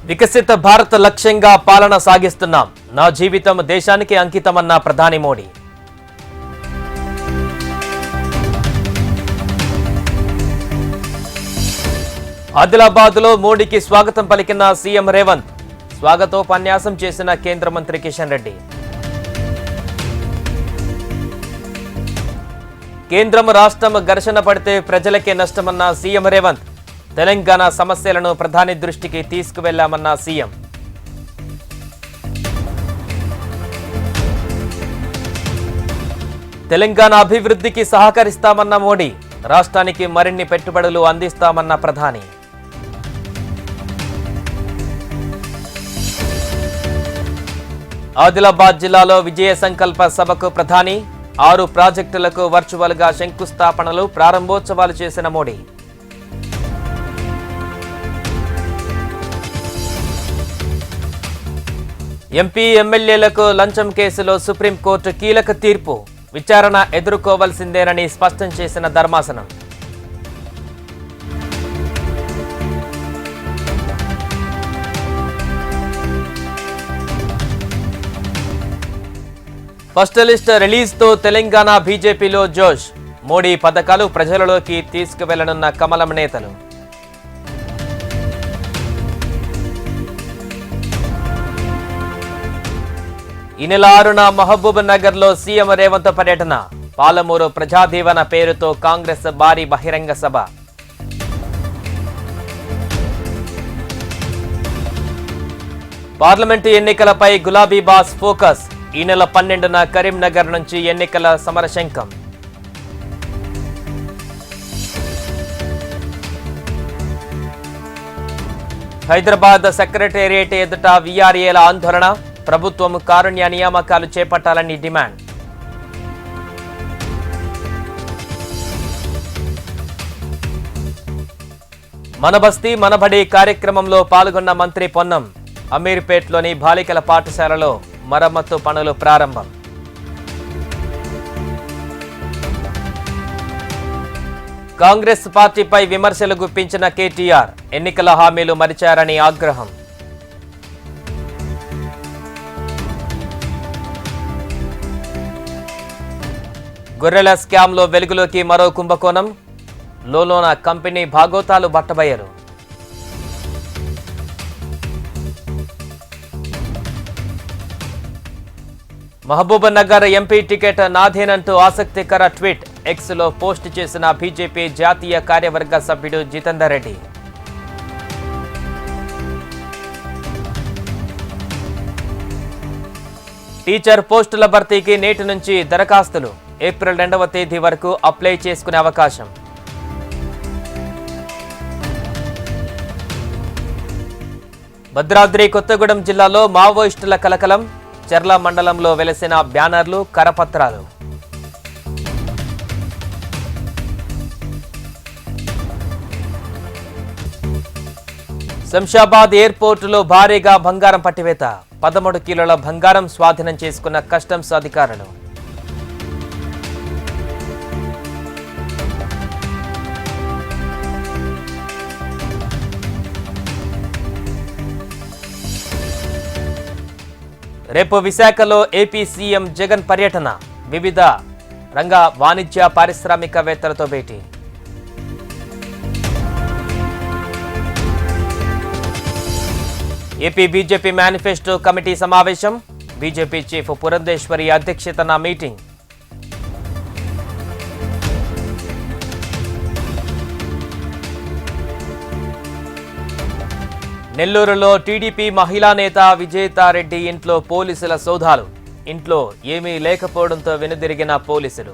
వికసిత భారత్ లక్ష్యంగా పాలన సాగిస్తున్నాం. నా జీవితం దేశానికి అంకితమన్న ప్రధాని మోడీ. ఆదిలాబాద్లో మోడీకి స్వాగతం పలికిన సీఎం రేవంత్. స్వాగతోపన్యాసం చేసిన కేంద్ర మంత్రి కిషన్ రెడ్డి. కేంద్రం రాష్ట్రం ఘర్షణ పడితే ప్రజలకే నష్టమన్న సీఎం రేవంత్. తెలంగాణ సమస్యలను ప్రధాని దృష్టికి తీసుకువెళ్లామన్న సీఎం. తెలంగాణ అభివృద్ధికి సహకరిస్తామన్న మోడీ. రాష్ట్రానికి మరిన్ని పెట్టుబడులు అందిస్తామన్న ప్రధాని. ఆదిలాబాద్ జిల్లాలో విజయ సంకల్ప సభకు ప్రధాని. 6 ప్రాజెక్టులకు వర్చువల్ గా శంకుస్థాపనలు, ప్రారంభోత్సవాలు చేసిన మోడీ. ఎంపీ ఎమ్మెల్యేలకు లంచం కేసులో సుప్రీంకోర్టు కీలక తీర్పు. విచారణ ఎదుర్కోవాల్సిందేనని స్పష్టం చేసిన ధర్మాసనం. ఫస్ట్ లిస్ట్ రిలీజ్తో తెలంగాణ బీజేపీలో జోష్. మోడీ పథకాలు ప్రజలలోకి తీసుకువెళ్లనున్న కమలం నేతలు. ఈ నెల 6న మహబూబ్ నగర్ లో సీఎం రేవంత్ పర్యటన. పాలమూరు ప్రజాదీవన పేరుతో కాంగ్రెస్ భారీ బహిరంగ సభ. పార్లమెంటు ఎన్నికలపై గులాబీ బాస్ ఫోకస్. ఈ నెల 12న కరీంనగర్ నుంచి ఎన్నికల సమరశంఖం. హైదరాబాద్ సెక్రటేరియట్ ఎదుట వీఆర్ఏల ఆందోళన. ప్రభుత్వం కారుణ్య నియామకాలు చేపట్టాలని డిమాండ్. మన బస్తీ మనబడి కార్యక్రమంలో పాల్గొన్న మంత్రి పొన్నం. అమీర్పేట్లోని బాలికల పాఠశాలలో మరమ్మతు పనులు ప్రారంభం. కాంగ్రెస్ పార్టీపై విమర్శలు గుప్పించిన కేటీఆర్. ఎన్నికల హామీలు మరిచారని ఆగ్రహం. గొర్రెల స్కామ్లో వెలుగులోకి మరో కుంభకోణం. లోలోన కంపెనీ భాగోతాలు బట్టబయలు. మహబూబ్ నగర్ ఎంపీ టికెట్ నాదేనంటూ ఆసక్తికర ట్వీట్. ఎక్స్ లో పోస్ట్ చేసిన బీజేపీ జాతీయ కార్యవర్గ సభ్యుడు జితేందర్ రెడ్డి. టీచర్ పోస్టుల భర్తీకి నేటి నుంచి దరఖాస్తులు. ఏప్రిల్ 2వ తేదీ వరకు అప్లై చేసుకునే అవకాశం. భద్రాద్రి కొత్తగూడెం జిల్లాలో మావోయిస్టుల కలకలం. చెర్ల మండలంలో వెలసిన బ్యానర్లు, కరపత్రాలు. శంషాబాద్ ఎయిర్పోర్టులో భారీగా బంగారం పట్టివేత. 13 కిలోల బంగారం స్వాధీనం చేసుకున్న కస్టమ్స్ అధికారులు. రేపు విశాఖలో ఏపీ సీఎం జగన్ పర్యటన. వివిధ రంగ వాణిజ్య పారిశ్రామికవేత్తలతో భేటీ. ఏపీ బీజేపీ మేనిఫెస్టో కమిటీ సమావేశం. బీజేపీ చీఫ్ పురంధేశ్వరి అధ్యక్షతన మీటింగ్. నెల్లూరులో టీడీపీ మహిళా నేత విజేతారెడ్డి ఇంట్లో పోలీసుల సోదాలు. ఇంట్లో ఏమీ లేకపోవడంతో వెనుదిరిగిన పోలీసులు.